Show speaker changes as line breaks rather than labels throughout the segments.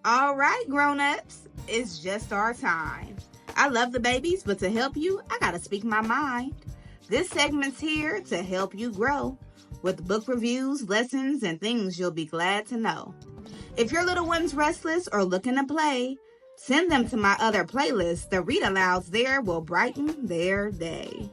All right, grown-ups, it's just our time. I love the babies, but to help you, I gotta speak my mind. This segment's here to help you grow with book reviews, lessons, and things you'll be glad to know. If your little one's restless or looking to play, send them to my other playlist. The read-alouds there will brighten their day.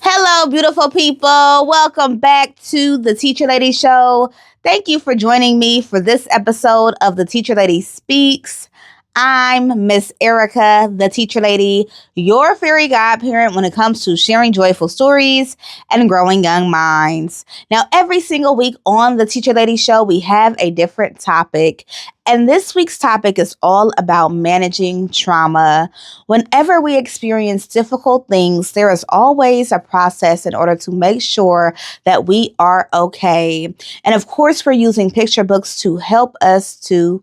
Hello, beautiful people. Welcome back to the Teacher Lady Show. Thank you for joining me for this episode of the Teacher Lady Speaks. I'm Miss Erica, the Teacher Lady, your fairy godparent when it comes to sharing joyful stories and growing young minds. Now, every single week on the Teacher Lady Show, we have a different topic. And this week's topic is all about managing trauma. Whenever we experience difficult things, there is always a process in order to make sure that we are okay. And of course, we're using picture books to help us to,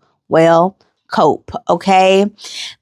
cope, okay?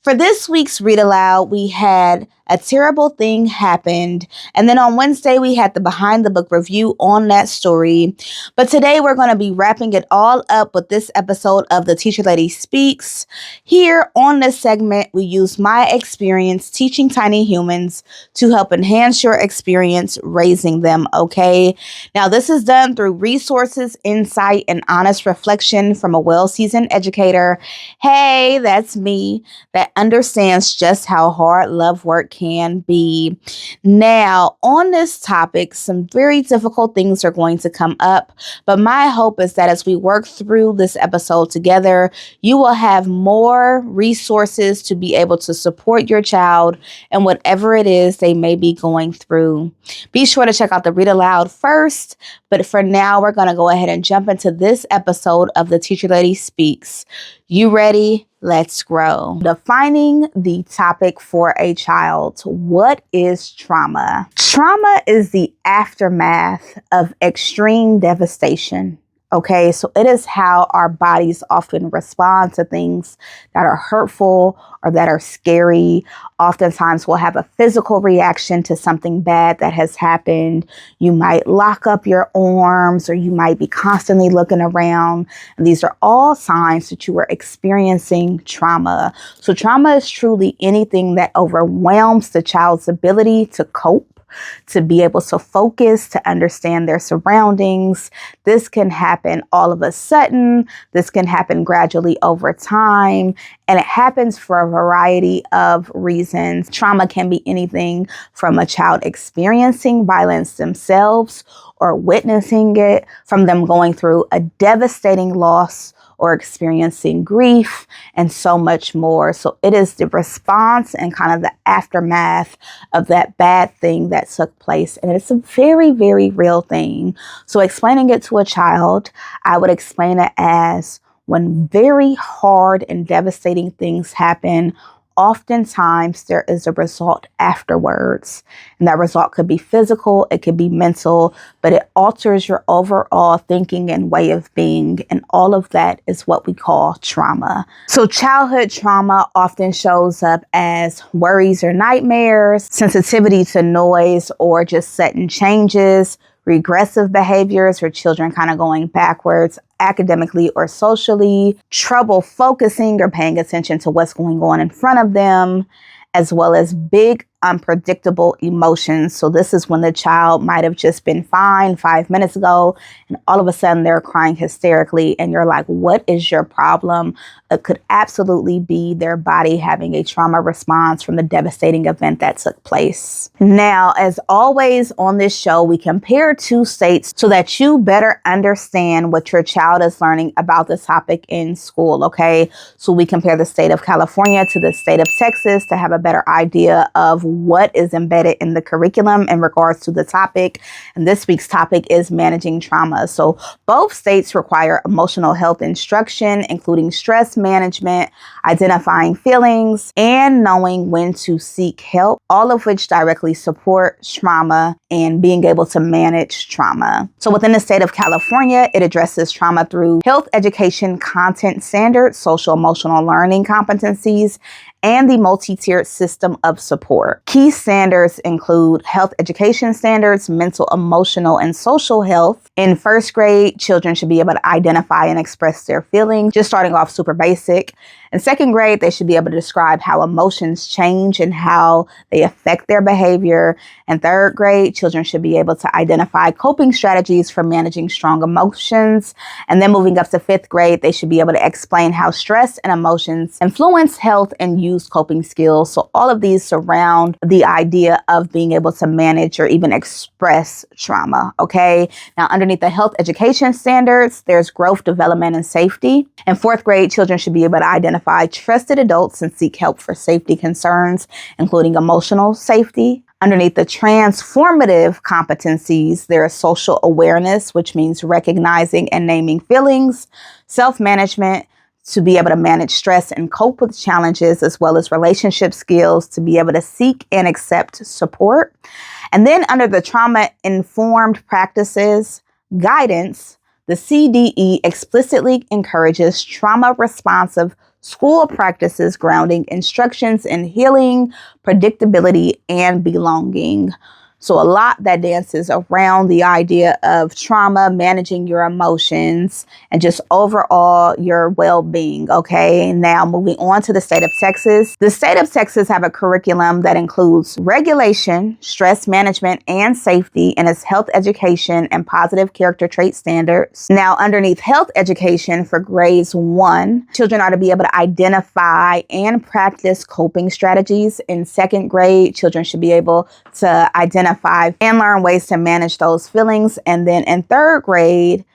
For this week's Read Aloud, we had A Terrible Thing Happened. And then on Wednesday, we had the Behind the Book review on that story. But today, we're going to be wrapping it all up with this episode of The Teacher Lady Speaks. Here on this segment, we use my experience teaching tiny humans to help enhance your experience raising them, okay? Now, this is done through resources, insight, and honest reflection from a well-seasoned educator. Hey, that's me, that understands just how hard love work can be. Now, on this topic, some very difficult things are going to come up, but my hope is that as we work through this episode together, you will have more resources to be able to support your child and whatever it is they may be going through. Be sure to check out the Read Aloud first, but for now, we're going to go ahead and jump into this episode of The Teacher Lady Speaks. You ready? Let's grow. Defining the topic for a child. What is trauma? Trauma is the aftermath of extreme devastation. Okay, so it is how our bodies often respond to things that are hurtful or that are scary. Oftentimes we'll have a physical reaction to something bad that has happened. You might lock up your arms or you might be constantly looking around. And these are all signs that you are experiencing trauma. So trauma is truly anything that overwhelms the child's ability to cope, to be able to focus, to understand their surroundings. This can happen all of a sudden. This can happen gradually over time. And it happens for a variety of reasons. Trauma can be anything from a child experiencing violence themselves or witnessing it, from them going through a devastating loss or experiencing grief, and so much more. So it is the response and kind of the aftermath of that bad thing that took place. And it's a very, very real thing. So explaining it to a child, I would explain it as when very hard and devastating things happen, oftentimes there is a result afterwards. And that result could be physical, it could be mental, but it alters your overall thinking and way of being. And all of that is what we call trauma. So childhood trauma often shows up as worries or nightmares, sensitivity to noise or just sudden changes, regressive behaviors or children kind of going backwards academically or socially, trouble focusing or paying attention to what's going on in front of them, as well as big unpredictable emotions. So this is when the child might have just been fine 5 minutes ago and all of a sudden they're crying hysterically and you're like, what is your problem? It could absolutely be their body having a trauma response from the devastating event that took place. Now, as always on this show, we compare two states so that you better understand what your child is learning about the topic in school, okay? So we compare the state of California to the state of Texas to have a better idea of what is embedded in the curriculum in regards to the topic. And this week's topic is managing trauma. So both states require emotional health instruction, including stress management, identifying feelings, and knowing when to seek help, all of which directly support trauma and being able to manage trauma. So within the state of California, it addresses trauma through health education content standards, social emotional learning competencies, and the multi-tiered system of support. Key standards include health education standards, mental, emotional, and social health. In first grade, children should be able to identify and express their feelings, just starting off super basic. In second grade, they should be able to describe how emotions change and how they affect their behavior. In third grade, children should be able to identify coping strategies for managing strong emotions. And then moving up to fifth grade, they should be able to explain how stress and emotions influence health and use coping skills. So all of these surround the idea of being able to manage or even express trauma. Okay. Now, underneath the health education standards, there's growth, development, and safety. In fourth grade, children should be able to identify trusted adults and seek help for safety concerns, including emotional safety. Underneath the transformative competencies, there is social awareness, which means recognizing and naming feelings, self-management, to be able to manage stress and cope with challenges, as well as relationship skills to be able to seek and accept support. And then under the trauma-informed practices guidance, the CDE explicitly encourages trauma-responsive school practices grounding instructions in healing, predictability, and belonging. So a lot that dances around the idea of trauma, managing your emotions, and just overall your well-being. Okay, now moving on to the state of Texas. The state of Texas have a curriculum that includes regulation, stress management, and safety in its health education and positive character trait standards. Now, underneath health education for grades 1, children are to be able to identify and practice coping strategies. In second grade, children should be able to identify and learn ways to manage those feelings. And then in third grade,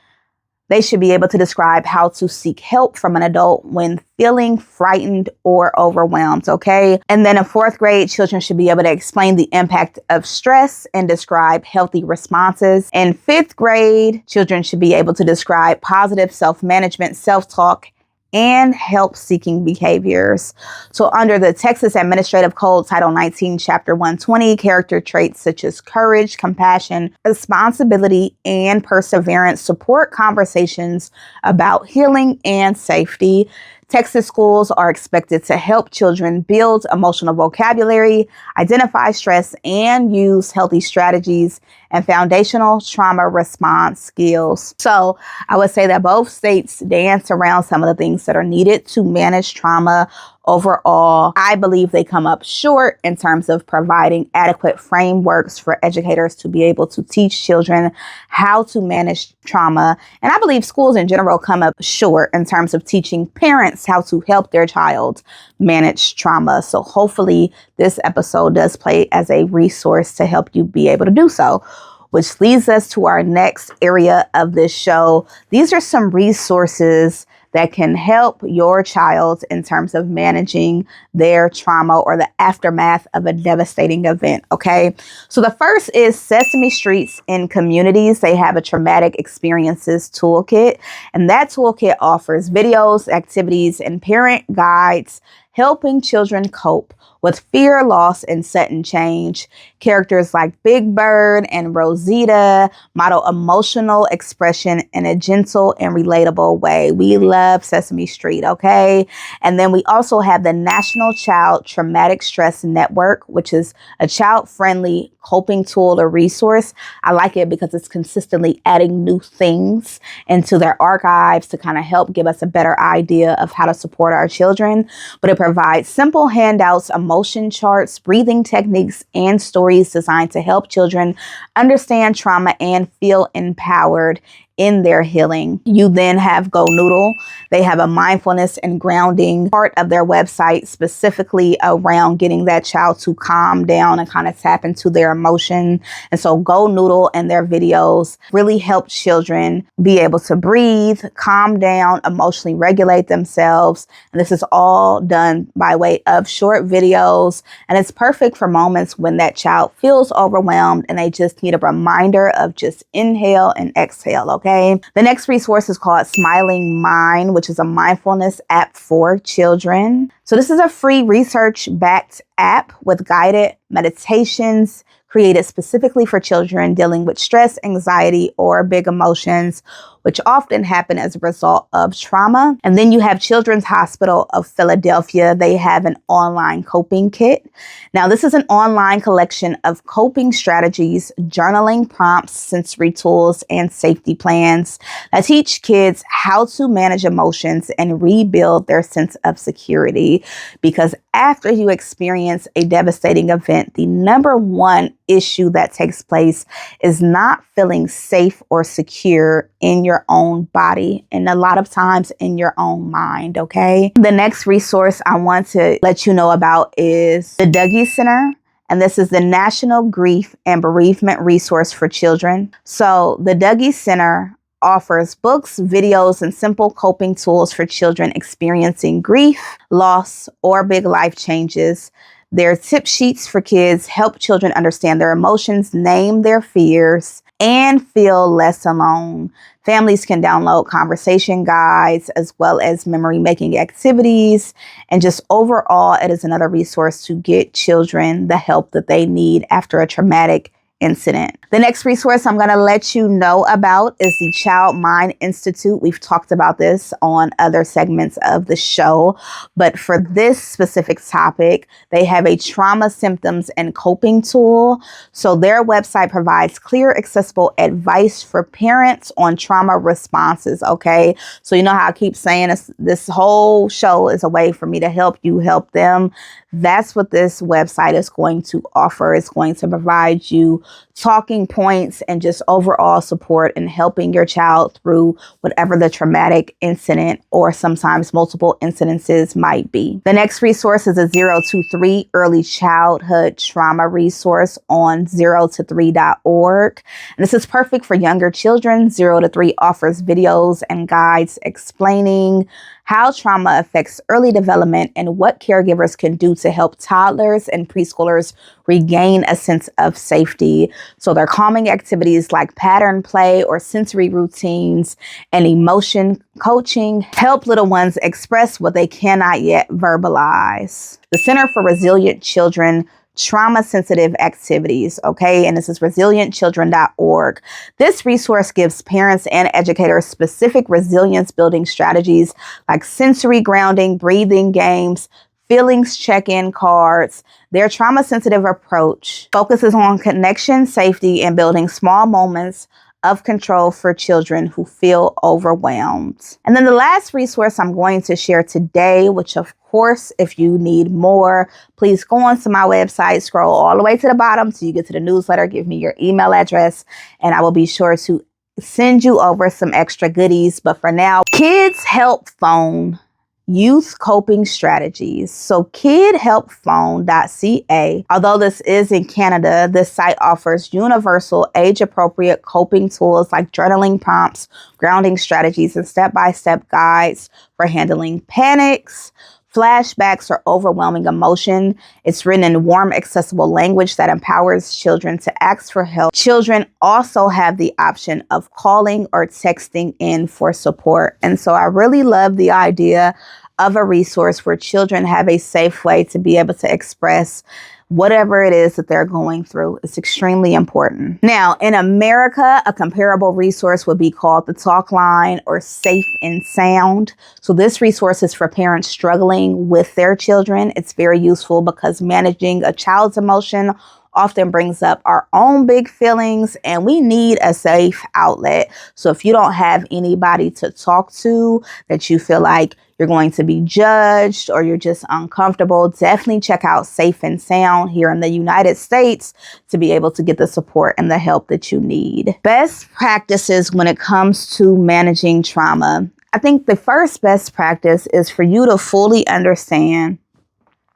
they should be able to describe how to seek help from an adult when feeling frightened or overwhelmed. Okay. And then in fourth grade, children should be able to explain the impact of stress and describe healthy responses. In fifth grade, children should be able to describe positive self-management, self-talk, and help-seeking behaviors. So under the Texas Administrative Code, Title 19, Chapter 120, character traits such as courage, compassion, responsibility, and perseverance support conversations about healing and safety. Texas schools are expected to help children build emotional vocabulary, identify stress, and use healthy strategies and foundational trauma response skills. So I would say that both states dance around some of the things that are needed to manage trauma. Overall, I believe they come up short in terms of providing adequate frameworks for educators to be able to teach children how to manage trauma. And I believe schools in general come up short in terms of teaching parents how to help their child manage trauma. So hopefully this episode does play as a resource to help you be able to do so. Which leads us to our next area of this show. These are some resources that can help your child in terms of managing their trauma or the aftermath of a devastating event. Okay. So the first is Sesame Streets in Communities. They have a traumatic experiences toolkit, and that toolkit offers videos, activities, and parent guides helping children cope with fear, loss, and sudden change. Characters like Big Bird and Rosita model emotional expression in a gentle and relatable way. We love Sesame Street, okay? And then we also have the National Child Traumatic Stress Network, which is a child-friendly coping tool or resource. I like it because it's consistently adding new things into their archives to kind of help give us a better idea of how to support our children. But it provides simple handouts, emotion charts, breathing techniques, and stories designed to help children understand trauma and feel empowered in their healing. You then have Go Noodle. They have a mindfulness and grounding part of their website specifically around getting that child to calm down and kind of tap into their emotion. And so Go Noodle and their videos really help children be able to breathe, calm down, emotionally regulate themselves. And this is all done by way of short videos. And it's perfect for moments when that child feels overwhelmed and they just need a reminder of just inhale and exhale. Okay. The next resource is called Smiling Mind, which is a mindfulness app for children. So this is a free research-backed app with guided meditations created specifically for children dealing with stress, anxiety, or big emotions. which often happen as a result of trauma. And then you have Children's Hospital of Philadelphia. They have an online coping kit. Now, this is an online collection of coping strategies, journaling prompts, sensory tools, and safety plans that teach kids how to manage emotions and rebuild their sense of security. Because after you experience a devastating event, the number one issue that takes place is not feeling safe or secure in your own body, and a lot of times in your own mind, okay? The next resource I want to let you know about is the Dougie Center. And this is the National Grief and Bereavement Resource for Children. So the Dougie Center offers books, videos, and simple coping tools for children experiencing grief, loss, or big life changes. Their tip sheets for kids help children understand their emotions, name their fears, and feel less alone. Families can download conversation guides as well as memory-making activities. And just overall, it is another resource to get children the help that they need after a traumatic incident. The next resource I'm going to let you know about is the Child Mind Institute. We've talked about this on other segments of the show, but for this specific topic, they have a trauma symptoms and coping tool. So their website provides clear, accessible advice for parents on trauma responses. Okay. So you know how I keep saying this whole show is a way for me to help you help them. That's what this website is going to offer. It's going to provide you talking points and just overall support in helping your child through whatever the traumatic incident or sometimes multiple incidences might be. The next resource is a 0 to 3 early childhood trauma resource on 0to3.org. And this is perfect for younger children. 0 to 3 offers videos and guides explaining how trauma affects early development and what caregivers can do to help toddlers and preschoolers regain a sense of safety. So their calming activities like pattern play or sensory routines and emotion coaching help little ones express what they cannot yet verbalize. The Center for Resilient Children Trauma-sensitive activities, okay? And this is resilientchildren.org. This resource gives parents and educators specific resilience building strategies like sensory grounding, breathing games, feelings check-in cards. Their trauma-sensitive approach focuses on connection, safety, and building small moments of control for children who feel overwhelmed. And then the last resource I'm going to share today, which of course, if you need more, please go onto my website, scroll all the way to the bottom till you get to the newsletter, give me your email address, and I will be sure to send you over some extra goodies. But for now, Kids Help Phone Youth Coping Strategies. So kidhelpphone.ca. Although this is in Canada, this site offers universal age-appropriate coping tools like journaling prompts, grounding strategies, and step-by-step guides for handling panics, flashbacks, or overwhelming emotion. It's written in warm, accessible language that empowers children to ask for help. Children also have the option of calling or texting in for support. And so I really love the idea of a resource where children have a safe way to be able to express whatever it is that they're going through. Is extremely important. Now, in America, a comparable resource would be called the Talk Line or Safe and Sound. So this resource is for parents struggling with their children. It's very useful because managing a child's emotion often brings up our own big feelings, and we need a safe outlet. So if you don't have anybody to talk to, that you feel like you're going to be judged or you're just uncomfortable, definitely check out Safe and Sound here in the United States to be able to get the support and the help that you need. Best practices when it comes to managing trauma. I think the first best practice is for you to fully understand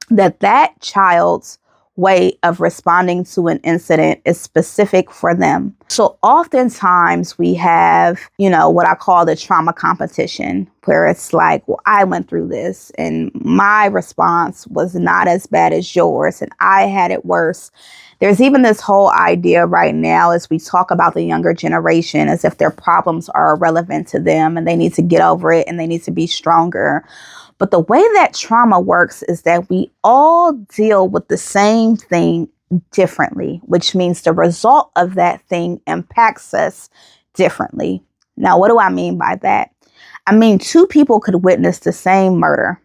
that child's way of responding to an incident is specific for them. So oftentimes we have, what I call the trauma competition, where it's like, well, I went through this and my response was not as bad as yours and I had it worse. There's even this whole idea right now as we talk about the younger generation as if their problems are irrelevant to them and they need to get over it and they need to be stronger. But the way that trauma works is that we all deal with the same thing differently, which means the result of that thing impacts us differently. Now, what do I mean by that? I mean, two people could witness the same murder.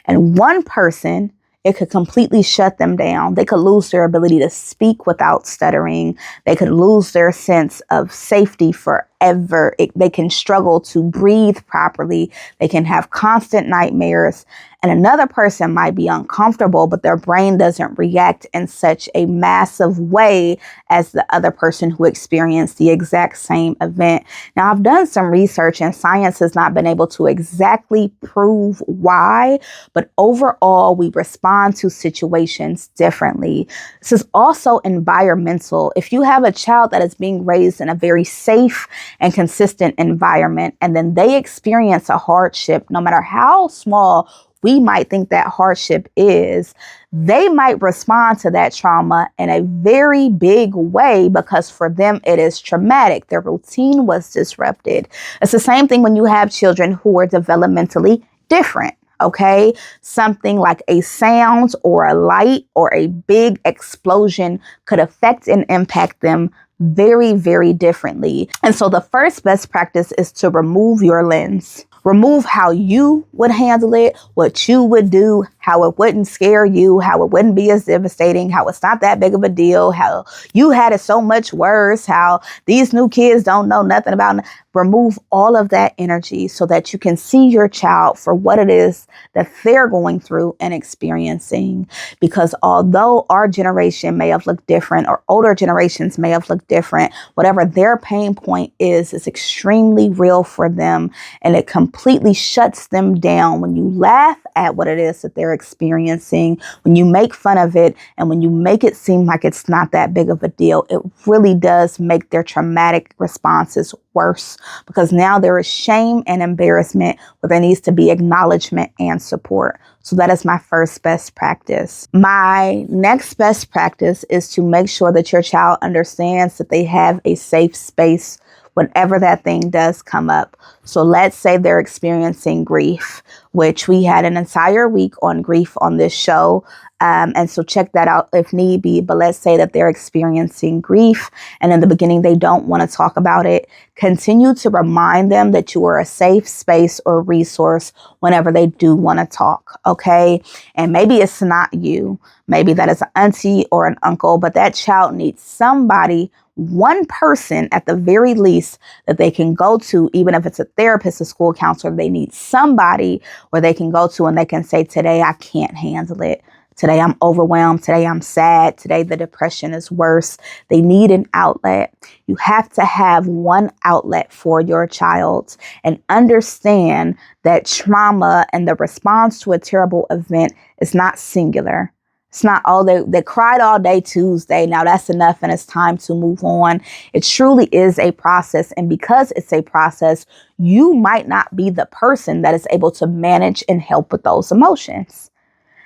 And one person, it could completely shut them down. They could lose their ability to speak without stuttering. They could lose their sense of safety forever. They can struggle to breathe properly. They can have constant nightmares. And another person might be uncomfortable, but their brain doesn't react in such a massive way as the other person who experienced the exact same event. Now, I've done some research and science has not been able to exactly prove why, but overall, we respond to situations differently. This is also environmental. If you have a child that is being raised in a very safe and consistent environment, and then they experience a hardship, no matter how small we might think that hardship is, they might respond to that trauma in a very big way because for them it is traumatic. Their routine was disrupted. It's the same thing when you have children who are developmentally different. Okay, something like a sound or a light or a big explosion could affect and impact them very, very differently. And so the first best practice is to remove your lens. Remove how you would handle it, what you would do, how it wouldn't scare you, how it wouldn't be as devastating, how it's not that big of a deal, how you had it so much worse, how these new kids don't know nothing about it. Remove all of that energy so that you can see your child for what it is that they're going through and experiencing. Because although our generation may have looked different or older generations may have looked different, whatever their pain point is extremely real for them. And it completely shuts them down when you laugh at what it is that they're experiencing, when you make fun of it, and when you make it seem like it's not that big of a deal. It really does make their traumatic responses worse because now there is shame and embarrassment where there needs to be acknowledgement and support. So that is my first best practice. My next best practice is to make sure that your child understands that they have a safe space whenever that thing does come up. So let's say they're experiencing grief, which we had an entire week on grief on this show. And so check that out if need be. But let's say that they're experiencing grief and in the beginning they don't want to talk about it. Continue to remind them that you are a safe space or resource whenever they do want to talk. Okay. And maybe it's not you. Maybe that is an auntie or an uncle, but that child needs somebody, one person at the very least that they can go to, even if it's a therapist, a school counselor. They need somebody where they can go to and they can say, today I can't handle it. Today I'm overwhelmed. Today I'm sad. Today the depression is worse. They need an outlet. You have to have one outlet for your child and understand that trauma and the response to a terrible event is not singular. It's not, oh, they cried all day Tuesday. Now that's enough and it's time to move on. It truly is a process. And because it's a process, you might not be the person that is able to manage and help with those emotions.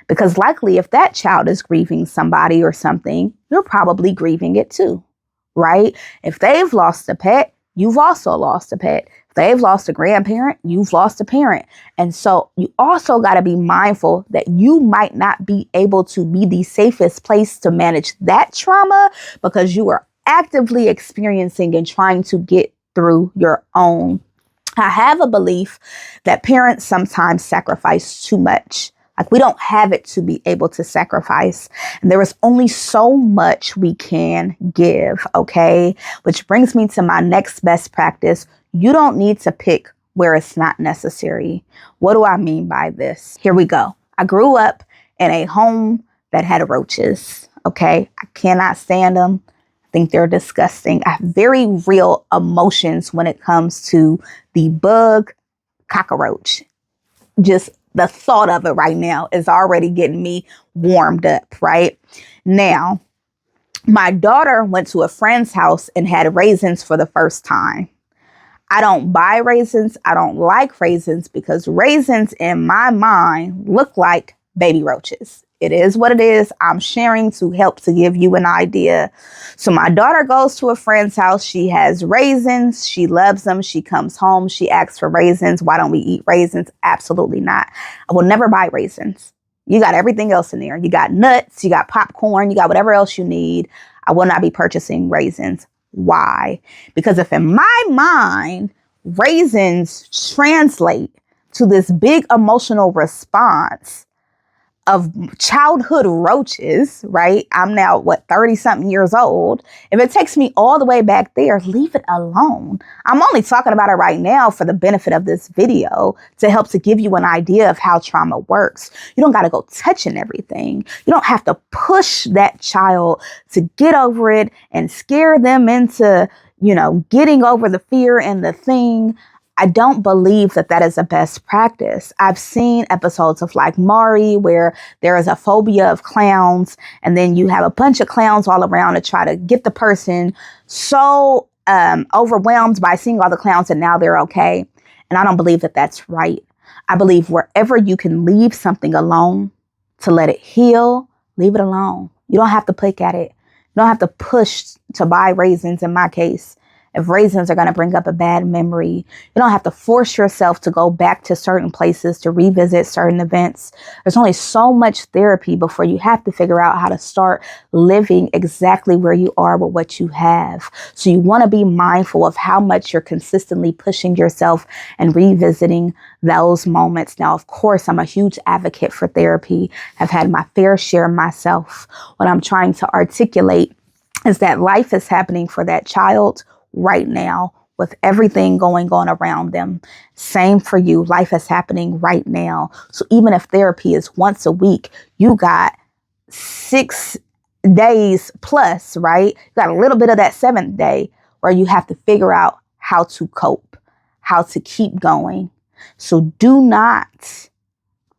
Because likely if that child is grieving somebody or something, you're probably grieving it too, right? If they've lost a pet, you've also lost a pet. If they've lost a grandparent, you've lost a parent. And so you also got to be mindful that you might not be able to be the safest place to manage that trauma because you are actively experiencing and trying to get through your own. I have a belief that parents sometimes sacrifice too much. Like we don't have it to be able to sacrifice. And there is only so much we can give. Okay. Which brings me to my next best practice. You don't need to pick where it's not necessary. What do I mean by this? Here we go. I grew up in a home that had roaches. Okay. I cannot stand them. I think they're disgusting. I have very real emotions when it comes to the bug cockroach. Just the thought of it right now is already getting me warmed up, right? Now, my daughter went to a friend's house and had raisins for the first time. I don't buy raisins. I don't like raisins because raisins in my mind look like baby roaches. It is what it is. I'm sharing to help to give you an idea. So my daughter goes to a friend's house. She has raisins. She loves them. She comes home. She asks for raisins. Why don't we eat raisins? Absolutely not. I will never buy raisins. You got everything else in there. You got nuts. You got popcorn. You got whatever else you need. I will not be purchasing raisins. Why? Because if in my mind, raisins translate to this big emotional response of childhood roaches, right? I'm now, 30 something years old. If it takes me all the way back there, leave it alone. I'm only talking about it right now for the benefit of this video to help to give you an idea of how trauma works. You don't got to go touching everything. You don't have to push that child to get over it and scare them into, getting over the fear and the thing. I don't believe that is a best practice. I've seen episodes of like Maury where there is a phobia of clowns, and then you have a bunch of clowns all around to try to get the person so overwhelmed by seeing all the clowns that now they're okay. And I don't believe that that's right. I believe wherever you can leave something alone to let it heal, leave it alone. You don't have to pick at it. You don't have to push to buy raisins in my case. If raisins are going to bring up a bad memory, you don't have to force yourself to go back to certain places to revisit certain events. There's only so much therapy before you have to figure out how to start living exactly where you are with what you have. So you want to be mindful of how much you're consistently pushing yourself and revisiting those moments. Now, of course, I'm a huge advocate for therapy. I've had my fair share myself. What I'm trying to articulate is that life is happening for that child right now with everything going on around them. Same for you. Life is happening right now. So even if therapy is once a week, you got 6 days plus, right? You got a little bit of that 7th day where you have to figure out how to cope, how to keep going. So do not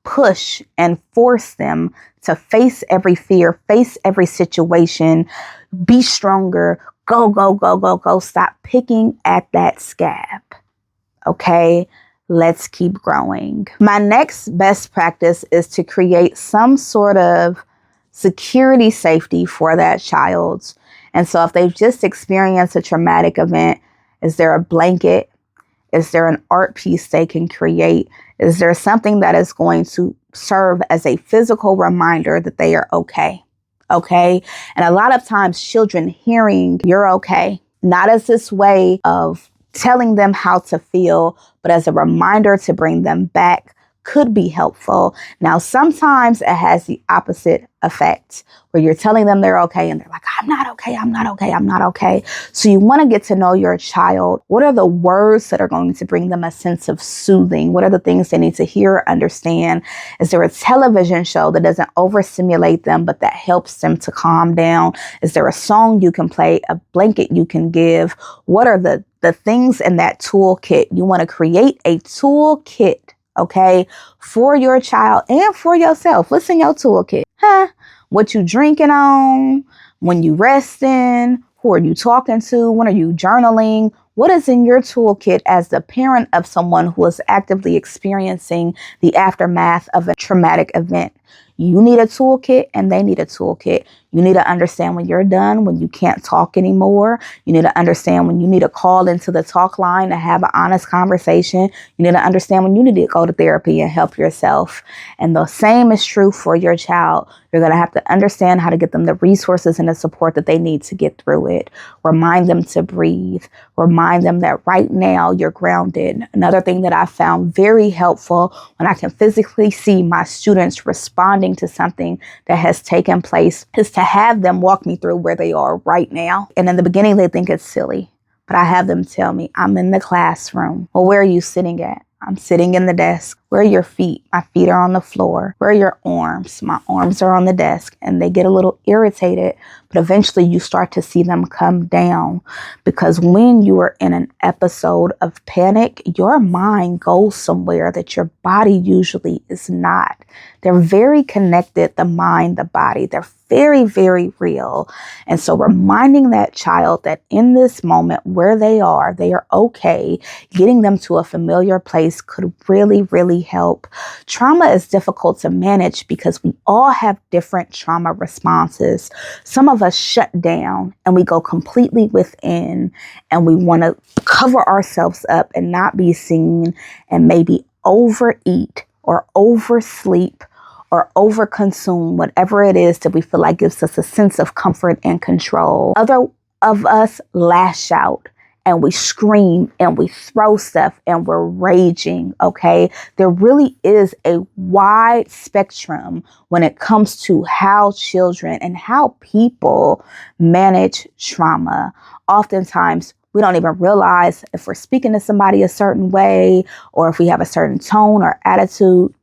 push and force them to face every fear, face every situation, be stronger, go, go, go, go, go. Stop picking at that scab. Okay, let's keep growing. My next best practice is to create some sort of security safety for that child. And so if they've just experienced a traumatic event, is there a blanket? Is there an art piece they can create? Is there something that is going to serve as a physical reminder that they are okay? Okay. And a lot of times children hearing you're okay, not as this way of telling them how to feel, but as a reminder to bring them back could be helpful. Now, sometimes it has the opposite effect where you're telling them they're okay and they're like, I'm not okay, I'm not okay, I'm not okay. So you want to get to know your child. What are the words that are going to bring them a sense of soothing? What are the things they need to hear or understand? Is there a television show that doesn't overstimulate them, but that helps them to calm down? Is there a song you can play, a blanket you can give? What are the things in that toolkit? You want to create a toolkit, okay, for your child and for yourself. What's in your toolkit? What you drinking on? When you resting? Who are you talking to? When are you journaling? What is in your toolkit as the parent of someone who is actively experiencing the aftermath of a traumatic event? You need a toolkit and they need a toolkit. You need to understand when you're done, when you can't talk anymore. You need to understand when you need to call into the talk line to have an honest conversation. You need to understand when you need to go to therapy and help yourself. And the same is true for your child. You're going to have to understand how to get them the resources and the support that they need to get through it. Remind them to breathe. Remind them that right now you're grounded. Another thing that I found very helpful when I can physically see my students responding to something that has taken place is to have them walk me through where they are right now. And in the beginning, they think it's silly, but I have them tell me, I'm in the classroom. Well, where are you sitting at? I'm sitting in the desk. Where are your feet? My feet are on the floor. Where are your arms? My arms are on the desk. And they get a little irritated, but eventually you start to see them come down, because when you are in an episode of panic, your mind goes somewhere that your body usually is not. They're very connected, the mind, the body. They're very, very real. And so reminding that child that in this moment where they are okay, getting them to a familiar place could really, really help. Trauma is difficult to manage because we all have different trauma responses. Some of us shut down and we go completely within and we want to cover ourselves up and not be seen and maybe overeat or oversleep or overconsume whatever it is that we feel like gives us a sense of comfort and control. of us lash out and we scream and we throw stuff and we're raging, okay? There really is a wide spectrum when it comes to how children and how people manage trauma. Oftentimes, we don't even realize if we're speaking to somebody a certain way or if we have a certain tone or attitude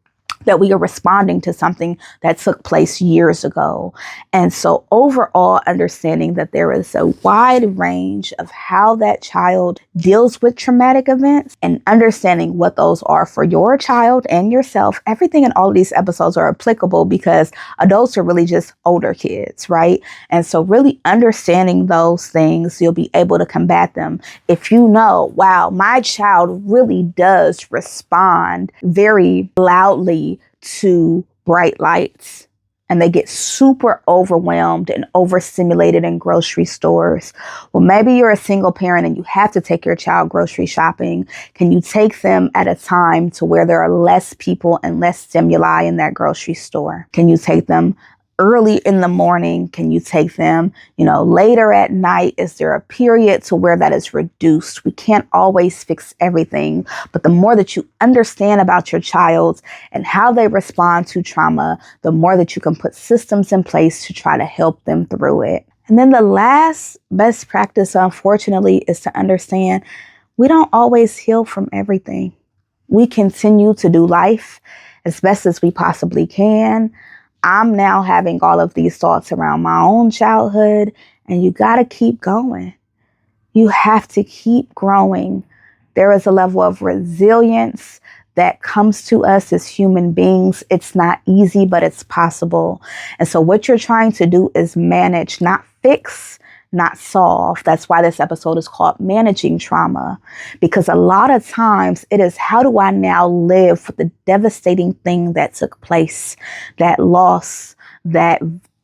that we are responding to something that took place years ago. And so overall, understanding that there is a wide range of how that child deals with traumatic events and understanding what those are for your child and yourself. Everything in all of these episodes are applicable because adults are really just older kids, right? And so really understanding those things, you'll be able to combat them. If you know, wow, my child really does respond very loudly to bright lights and they get super overwhelmed and overstimulated in grocery stores. Well, maybe you're a single parent and you have to take your child grocery shopping. Can you take them at a time to where there are less people and less stimuli in that grocery store? Can you take them early in the morning? Can you take them, later at night? Is there a period to where that is reduced? We can't always fix everything, but the more that you understand about your child and how they respond to trauma, the more that you can put systems in place to try to help them through it. And then the last best practice, unfortunately, is to understand we don't always heal from everything. We continue to do life as best as we possibly can. I'm now having all of these thoughts around my own childhood, and you got to keep going. You have to keep growing. There is a level of resilience that comes to us as human beings. It's not easy, but it's possible. And so what you're trying to do is manage, not fix, not solve. That's why this episode is called Managing Trauma, because a lot of times it is, how do I now live with the devastating thing that took place, that loss, that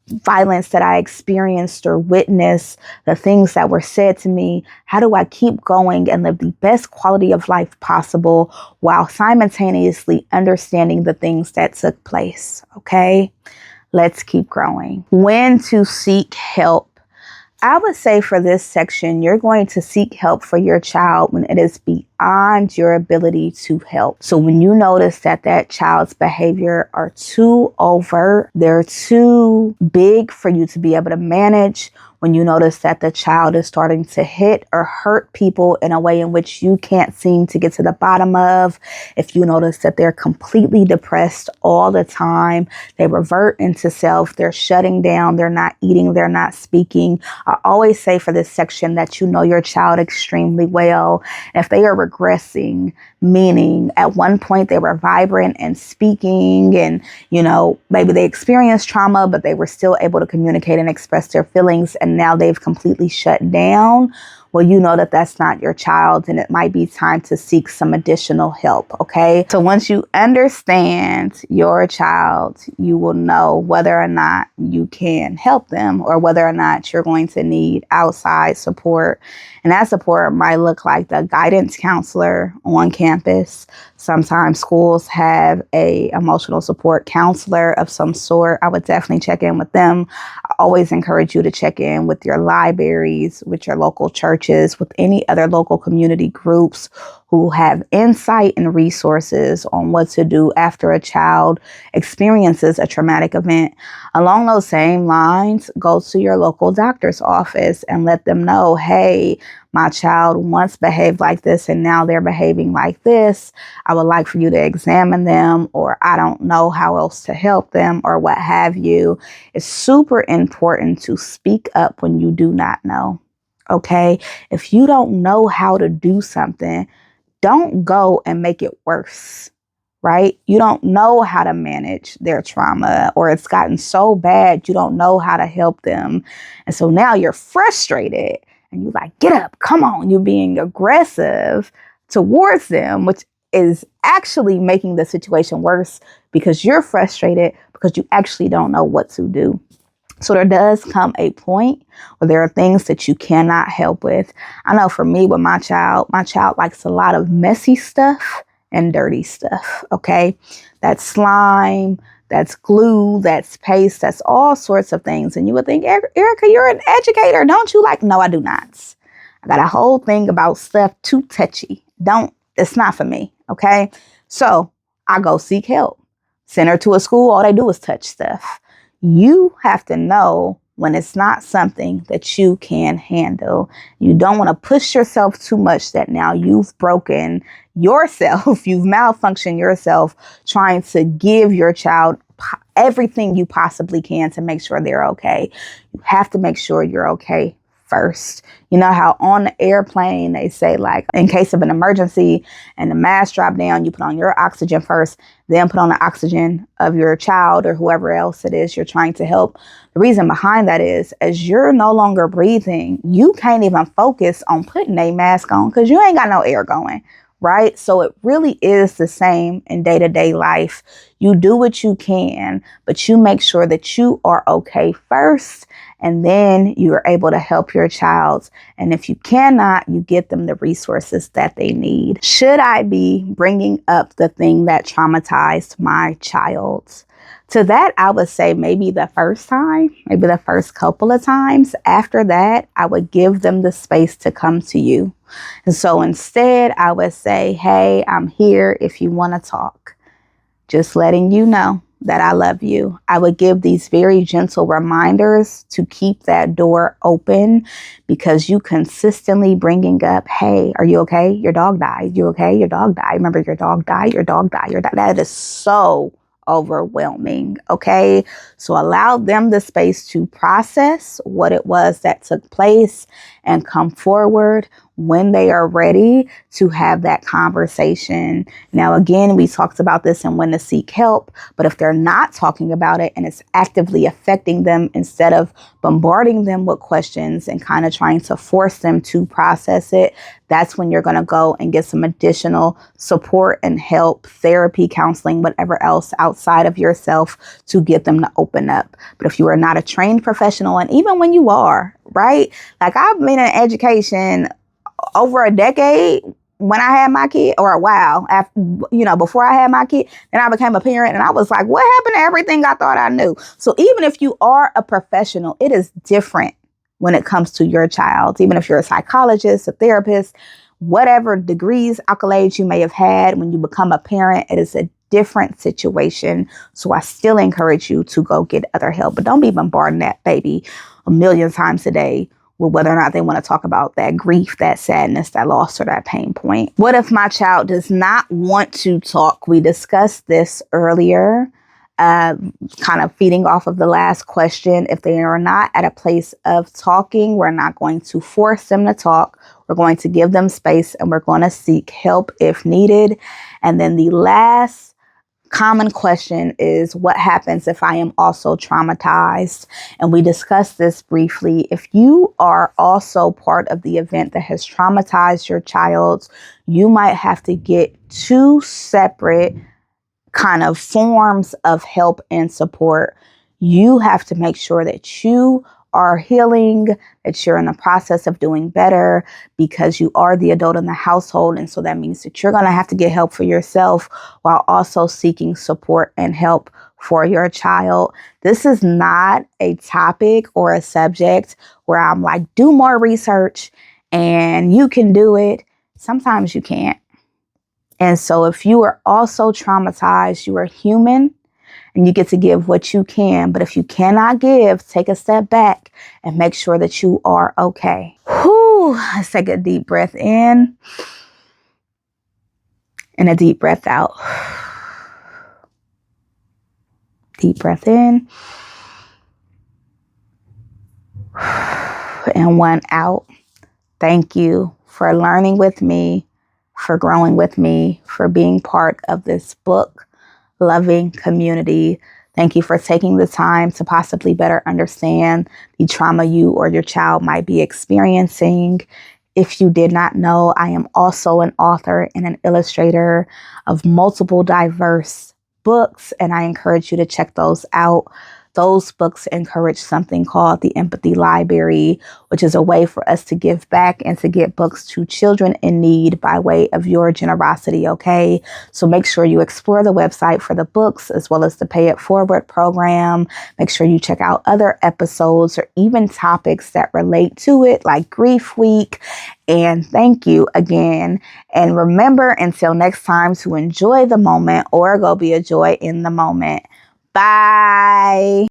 violence that I experienced or witnessed, the things that were said to me? How do I keep going and live the best quality of life possible while simultaneously understanding the things that took place? Okay, let's keep growing. When to seek help. I would say for this section, you're going to seek help for your child when it is beyond your ability to help. So when you notice that that child's behavior are too overt, they're too big for you to be able to manage, when you notice that the child is starting to hit or hurt people in a way in which you can't seem to get to the bottom of, if you notice that they're completely depressed all the time, they revert into self, they're shutting down, they're not eating, they're not speaking. I always say for this section that you know your child extremely well. If they are regressing, meaning at one point they were vibrant and speaking and, maybe they experienced trauma, but they were still able to communicate and express their feelings, and now they've completely shut down, well, you know that that's not your child, and it might be time to seek some additional help, okay? So once you understand your child, you will know whether or not you can help them or whether or not you're going to need outside support. And that support might look like the guidance counselor on campus. Sometimes schools have a emotional support counselor of some sort. I would definitely check in with them. I always encourage you to check in with your libraries, with your local churches, with any other local community groups who have insight and resources on what to do after a child experiences a traumatic event. Along those same lines, go to your local doctor's office and let them know, hey, my child once behaved like this and now they're behaving like this. I would like for you to examine them, or I don't know how else to help them, or what have you. It's super important to speak up when you do not know. Okay? If you don't know how to do something, don't go and make it worse, right? You don't know how to manage their trauma, or it's gotten so bad you don't know how to help them. And so now you're frustrated and you're like, get up, come on. You're being aggressive towards them, which is actually making the situation worse because you're frustrated because you actually don't know what to do. So there does come a point where there are things that you cannot help with. I know for me with my child likes a lot of messy stuff and dirty stuff, okay? That slime, that's glue, that's paste, that's all sorts of things. And you would think, Erica, you're an educator, don't you? Like, no, I do not. I got a whole thing about stuff too touchy. It's not for me. Okay. So I go seek help. Send her to a school. All they do is touch stuff. You have to know when it's not something that you can handle. You don't want to push yourself too much that now you've broken yourself, you've malfunctioned yourself trying to give your child everything you possibly can to make sure they're okay. You have to make sure you're okay first. You know how on the airplane they say, like, in case of an emergency and the mask drop down, you put on your oxygen first, then put on the oxygen of your child or whoever else it is you're trying to help. The reason behind that is, as you're no longer breathing, you can't even focus on putting a mask on because you ain't got no air going. Right? So it really is the same in day-to-day life. You do what you can, but you make sure that you are okay first, and then you are able to help your child. And if you cannot, you get them the resources that they need. Should I be bringing up the thing that traumatized my child? To that, I would say maybe the first time, maybe the first couple of times. After that, I would give them the space to come to you. And so instead, I would say, hey, I'm here if you want to talk. Just letting you know that I love you. I would give these very gentle reminders to keep that door open, because you consistently bringing up, hey, are you okay? Your dog died. You okay? Your dog died. Remember, your dog died. Your dog died. Your dog. That is so overwhelming. Okay. So allow them the space to process what it was that took place and come forward when they are ready to have that conversation. Now, again, we talked about this and when to seek help, but if they're not talking about it and it's actively affecting them, instead of bombarding them with questions and kind of trying to force them to process it, that's when you're going to go and get some additional support and help, therapy, counseling, whatever else outside of yourself to get them to open up. But if you are not a trained professional, and even when you are, right? Like, I've been in education over a decade when I had my kid, or a while after, before I had my kid, then I became a parent and I was like, what happened to everything I thought I knew? So even if you are a professional, it is different when it comes to your child. Even if you're a psychologist, a therapist, whatever degrees, accolades you may have had, when you become a parent, it is a different situation. So I still encourage you to go get other help, but don't be bombarding that baby a million times a day with whether or not they want to talk about that grief, that sadness, that loss, or that pain point. What if my child does not want to talk? We discussed this earlier, kind of feeding off of the last question. If they are not at a place of talking, we're not going to force them to talk. We're going to give them space and we're going to seek help if needed. And then the last common question is, what happens if I am also traumatized? And we discussed this briefly. If you are also part of the event that has traumatized your child, you might have to get two separate kind of forms of help and support. You have to make sure that you are healing, that you're in the process of doing better, because you are the adult in the household. And so that means that you're going to have to get help for yourself while also seeking support and help for your child. This is not a topic or a subject where I'm like, do more research and you can do it. Sometimes you can't. And so if you are also traumatized, you are human and you get to give what you can. But if you cannot give, take a step back and make sure that you are okay. Whew. Let's take a deep breath in and a deep breath out. Deep breath in and one out. Thank you for learning with me, for growing with me, for being part of this book loving community. Thank you for taking the time to possibly better understand the trauma you or your child might be experiencing. If you did not know, I am also an author and an illustrator of multiple diverse books, and I encourage you to check those out. those books encourage something called the Empathy Library, which is a way for us to give back and to get books to children in need by way of your generosity, okay? So make sure you explore the website for the books as well as the Pay It Forward program. Make sure you check out other episodes or even topics that relate to it, like Grief Week. And thank you again. And remember, until next time, to enjoy the moment or go be a joy in the moment. Bye.